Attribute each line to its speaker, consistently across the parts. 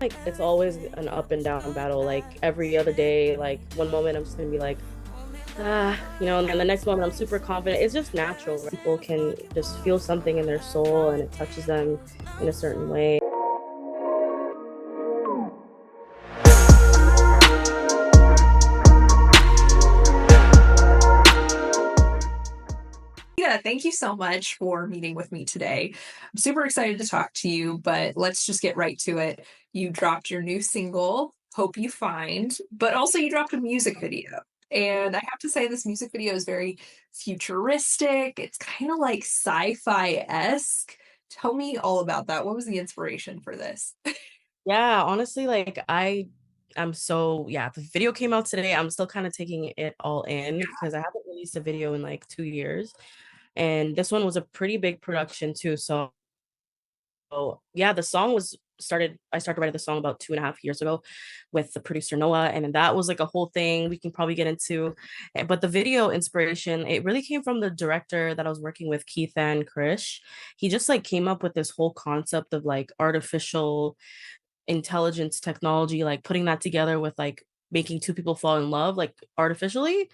Speaker 1: Like it's always an up and down battle. Like every other day, like one moment I'm just gonna be like, and then the next moment I'm super confident. It's just natural, right? People can just feel something in their soul and it touches them in a certain way.
Speaker 2: Yeah, thank you so much for meeting with me today. I'm super excited to talk to you, but let's just get right to it. You dropped your new single, Hope You Find, but also you dropped a music video. And I have to say, this music video is very futuristic. It's kind of like sci-fi-esque. Tell me all about that. What was the inspiration for this?
Speaker 1: Yeah, honestly, I'm so yeah, the video came out today. I'm still kind of taking it all in because I haven't released a video in like 2 years. And this one was a pretty big production too. So yeah, the song was started I started writing the song about 2.5 years ago with the producer Noah, and then that was like a whole thing we can probably get into. But the video inspiration, it really came from the director that I was working with, Keith and Krish. He just like came up with this whole concept of like artificial intelligence technology, like putting that together with like making two people fall in love like artificially,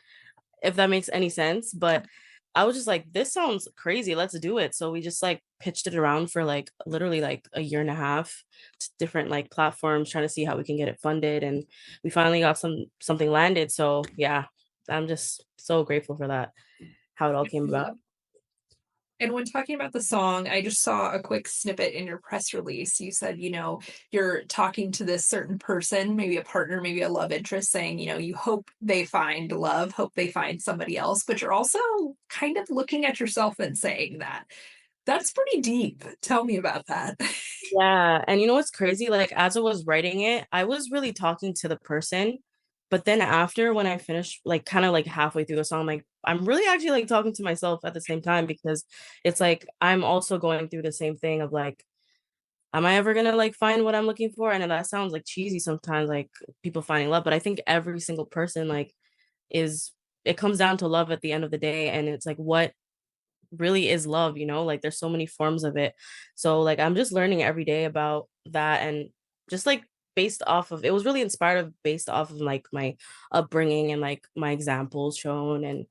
Speaker 1: if that makes any sense. But I was just like, this sounds crazy. Let's do it. So we just like pitched it around for like literally like a year and a half to different like platforms, trying to see how we can get it funded. And we finally got something landed. So yeah, I'm just so grateful for that, how it all came about.
Speaker 2: And when talking about the song, I just saw a quick snippet in your press release. You said, you're talking to this certain person, maybe a partner, maybe a love interest, saying, you hope they find love, hope they find somebody else, but you're also kind of looking at yourself and saying that. That's pretty deep. Tell me about that.
Speaker 1: Yeah. And you know what's crazy? Like, as I was writing it, I was really talking to the person. But then after, when I finished, like, kind of like halfway through the song, I'm like, I'm really actually like talking to myself at the same time because it's like I'm also going through the same thing of like, am I ever gonna like find what I'm looking for? And that sounds like cheesy sometimes, like people finding love. But I think every single person, like, is it comes down to love at the end of the day. And it's like, what really is love, like there's so many forms of it. So like I'm just learning every day about that, and just like based off of, it was really inspired of based off of like my upbringing and like my examples shown, and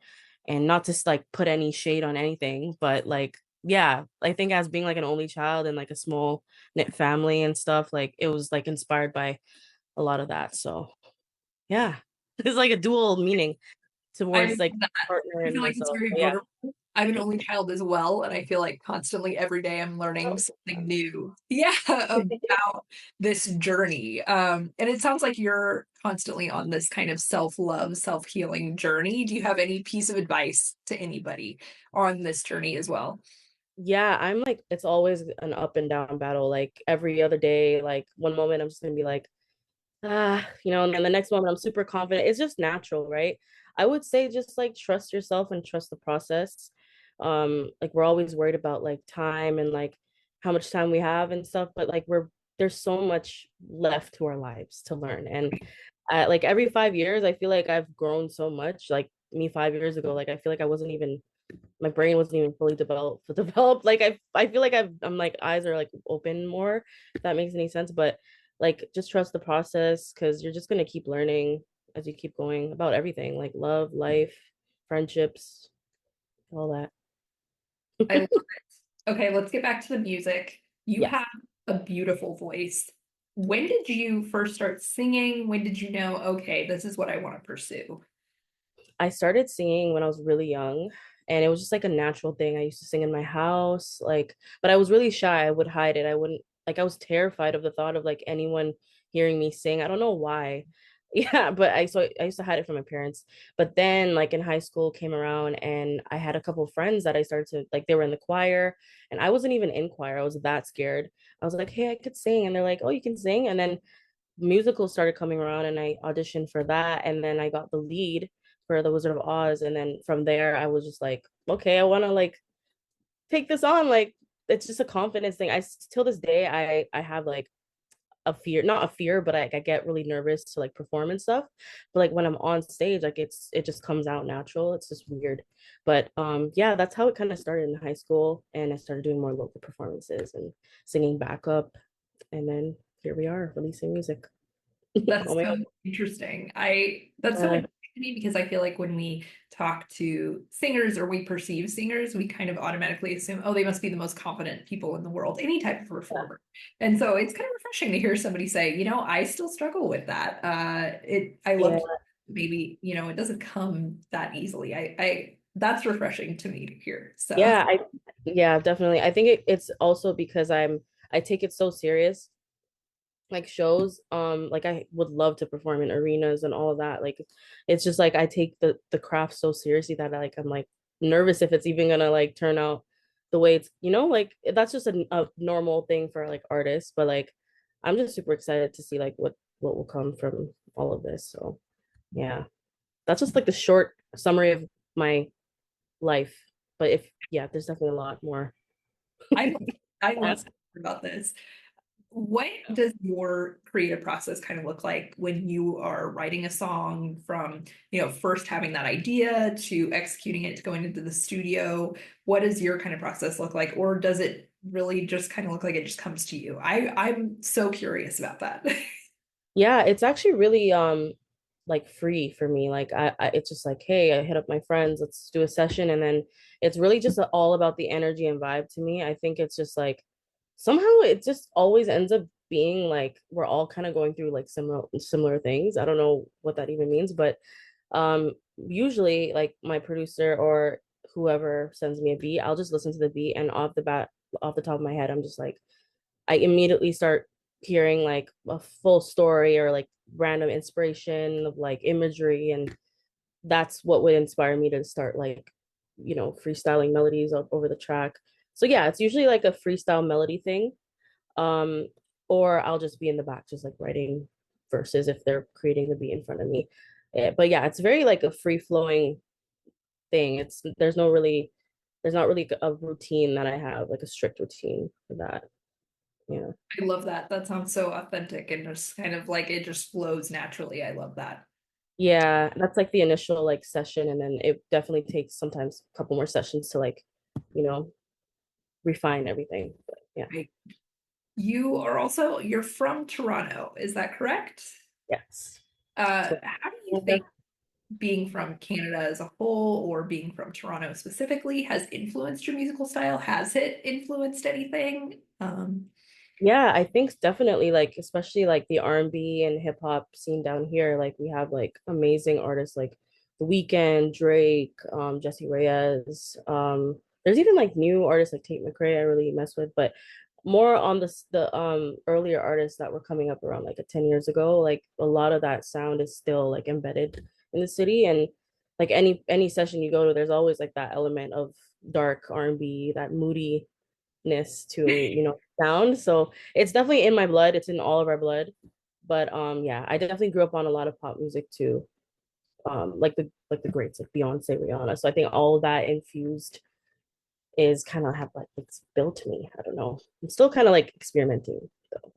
Speaker 1: not to like put any shade on anything, but like yeah, I think as being like an only child and like a small knit family and stuff, like it was like inspired by a lot of that. So yeah, it's like a dual meaning
Speaker 2: I
Speaker 1: towards
Speaker 2: love
Speaker 1: like
Speaker 2: that.
Speaker 1: partner
Speaker 2: I
Speaker 1: and
Speaker 2: feel like it's
Speaker 1: myself.
Speaker 2: very
Speaker 1: But yeah.
Speaker 2: vulnerable. I'm an only child as well, and I feel like constantly every day I'm learning something new. Yeah, about this journey. And it sounds like you're constantly on this kind of self-love, self-healing journey. Do you have any piece of advice to anybody on this journey as well?
Speaker 1: Yeah, I'm like, it's always an up and down battle. Like every other day, like one moment I'm just gonna be like, and then the next moment I'm super confident. It's just natural, right? I would say just like trust yourself and trust the process. Like we're always worried about like time and like how much time we have and stuff, but like there's so much left to our lives to learn. And like every 5 years, I feel like I've grown so much. Like me 5 years ago, like I feel like I wasn't even my brain wasn't even fully developed. Like I feel like I'm like eyes are like open more, if that makes any sense. But like just trust the process because you're just gonna keep learning as you keep going about everything, like love, life, friendships, all that.
Speaker 2: I love it. Okay, let's get back to the music. You
Speaker 1: Yes.
Speaker 2: have a beautiful voice. When did you first start singing? When did you know, okay, this is what I want to pursue?
Speaker 1: I started singing when I was really young, and it was just like a natural thing. I used to sing in my house, like, but I was really shy. I would hide it. I wouldn't like, I was terrified of the thought of like anyone hearing me sing. I don't know why. Yeah, but I used to hide it from my parents. But then like in high school came around and I had a couple of friends that I started to like, they were in the choir and I wasn't even in choir. I was that scared. I was like, "Hey, I could sing." And they're like, "Oh, you can sing." And then musicals started coming around and I auditioned for that, and then I got the lead for The Wizard of Oz, and then from there I was just like, okay, I want to like take this on. Like it's just a confidence thing. Till this day I have like a fear, not a fear, but I get really nervous to like perform and stuff. But like when I'm on stage, like it just comes out natural. It's just weird. But yeah, that's how it kind of started in high school, and I started doing more local performances and singing backup, and then here we are releasing music. Oh
Speaker 2: That's
Speaker 1: my
Speaker 2: so
Speaker 1: God.
Speaker 2: interesting. That's so
Speaker 1: Uh,
Speaker 2: interesting to me because I feel like when we talk to singers or we perceive singers, we kind of automatically assume, oh, they must be the most confident people in the world, any type of performer. And so it's kind of refreshing to hear somebody say, I still struggle with that. I
Speaker 1: yeah,
Speaker 2: love maybe, it doesn't come that easily. That's refreshing to me to hear. So
Speaker 1: yeah, yeah, definitely. I think it's also because I take it so serious. Like shows, like I would love to perform in arenas and all of that. Like it's just like I take the craft so seriously that I'm like nervous if it's even gonna like turn out the way it's, like that's just a normal thing for like artists, but like I'm just super excited to see like what will come from all of this. So yeah, that's just like the short summary of my life. But if yeah, there's definitely a lot more
Speaker 2: I I
Speaker 1: to
Speaker 2: love
Speaker 1: ask.
Speaker 2: about this. What does your creative process kind of look like when you are writing a song from, first having that idea to executing it to going into the studio? What does your kind of process look like? Or does it really just kind of look like it just comes to you? I'm so curious about that.
Speaker 1: Yeah, it's actually really like free for me. Like I it's just like, hey, I hit up my friends, let's do a session, and then it's really just all about the energy and vibe to me. I think it's just like somehow it just always ends up being like we're all kind of going through like similar things. I don't know what that even means, but usually like my producer or whoever sends me a beat, I'll just listen to the beat and off the top of my head, I'm just like I immediately start hearing like a full story or like random inspiration of like imagery, and that's what would inspire me to start like freestyling melodies over the track. So yeah, it's usually like a freestyle melody thing, um or I'll just be in the back just like writing verses if they're creating the beat in front of me. But yeah, it's very like a free flowing thing. It's there's not really a routine that I have, like a strict routine for that. Yeah.
Speaker 2: I love that. That sounds so authentic and just kind of like it just flows naturally. I love that.
Speaker 1: Yeah, that's like the initial like session, and then it definitely takes sometimes a couple more sessions to like, you know, refine everything. But yeah,
Speaker 2: Right. You're from Toronto, is that correct?
Speaker 1: yes. So
Speaker 2: How do you
Speaker 1: yeah,
Speaker 2: think being from Canada as a whole or being from Toronto specifically has influenced your musical style? Has it influenced anything?
Speaker 1: yeah, I think definitely like especially like the R&B and hip hop scene down here, like we have like amazing artists like The Weeknd, Drake, Jesse Reyes. There's even like new artists like Tate McRae I really mess with, but more on the earlier artists that were coming up around like 10 years ago, like a lot of that sound is still like embedded in the city, and like any session you go to, there's always like that element of dark R&B, that moody to sound. So it's definitely in my blood, it's in all of our blood. But yeah, I definitely grew up on a lot of pop music too, like the greats like Beyonce, Rihanna. So I think all of that infused is kind of have like it's built me. I don't know, I'm still kind of like experimenting though.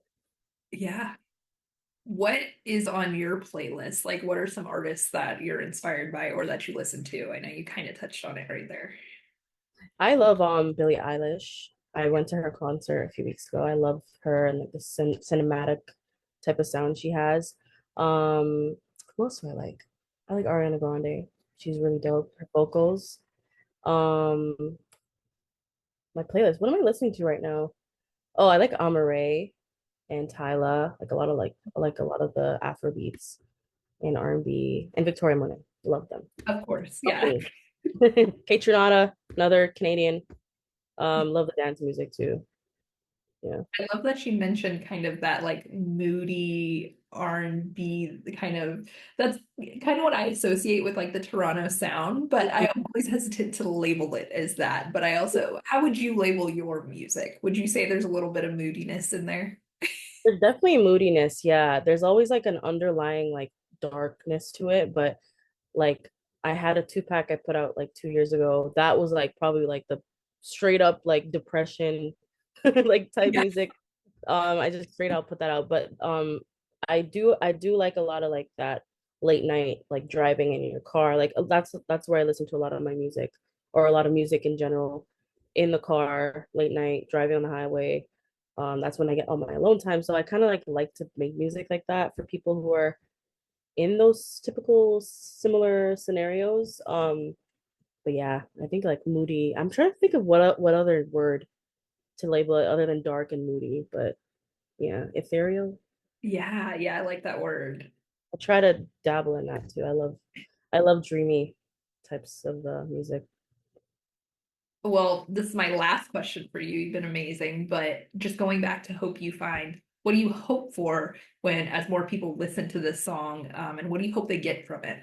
Speaker 2: yeah. What is on your playlist? Like, what are some artists that you're inspired by or that you listen to? I know you kind of touched on it right there.
Speaker 1: I love Billie Eilish. I went to her concert a few weeks ago. I love her and like the cinematic type of sound she has. Who else do I like? I like Ariana Grande. She's really dope. Her vocals. Um, my playlist. What am I listening to right now? Oh, I like Amaray and Tyla. Like a lot of like I like a lot of the Afro beats and R&B and Victoria Monet. Love them.
Speaker 2: Of course,
Speaker 1: Love
Speaker 2: yeah.
Speaker 1: me. Kate Trinata, another Canadian. Love the dance music too. Yeah.
Speaker 2: I love that you mentioned kind of that like moody R&B kind of that's kind of what I associate with like the Toronto sound, but I always hesitant to label it as that. But I also, how would you label your music? Would you say there's a little bit of moodiness in there?
Speaker 1: There's definitely moodiness. Yeah. There's always like an underlying like darkness to it. But like I had a two-pack I put out like 2 years ago. That was like probably like the straight up like depression like type
Speaker 2: Yeah.
Speaker 1: music. I just straight out put that out. But I do like a lot of like that late night, like driving in your car. Like that's where I listen to a lot of my music, or a lot of music in general, in the car, late night, driving on the highway. That's when I get all my alone time. So I kind of like to make music like that for people who are in those typical similar scenarios. But yeah, I think like moody. I'm trying to think of what other word to label it other than dark and moody, but yeah, ethereal.
Speaker 2: Yeah, yeah, I like that word.
Speaker 1: I try to dabble in that too. I love dreamy types of music.
Speaker 2: Well, this is my last question for you. You've been amazing, but just going back to Hope You Find, what do you hope for when, as more people listen to this song, and what do you hope they get from it?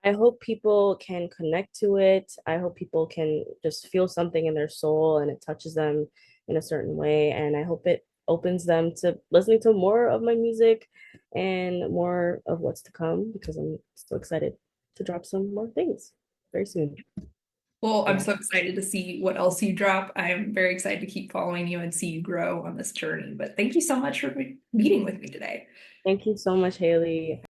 Speaker 1: I hope people can connect to it. I hope people can just feel something in their soul and it touches them in a certain way. And I hope it opens them to listening to more of my music and more of what's to come because I'm so excited to drop some more things very soon.
Speaker 2: Well, I'm
Speaker 1: Yeah.
Speaker 2: so excited to see what else you drop. I'm very excited to keep following you and see you grow on this journey. But thank you so much for meeting with me today.
Speaker 1: Thank you so much, Hayley.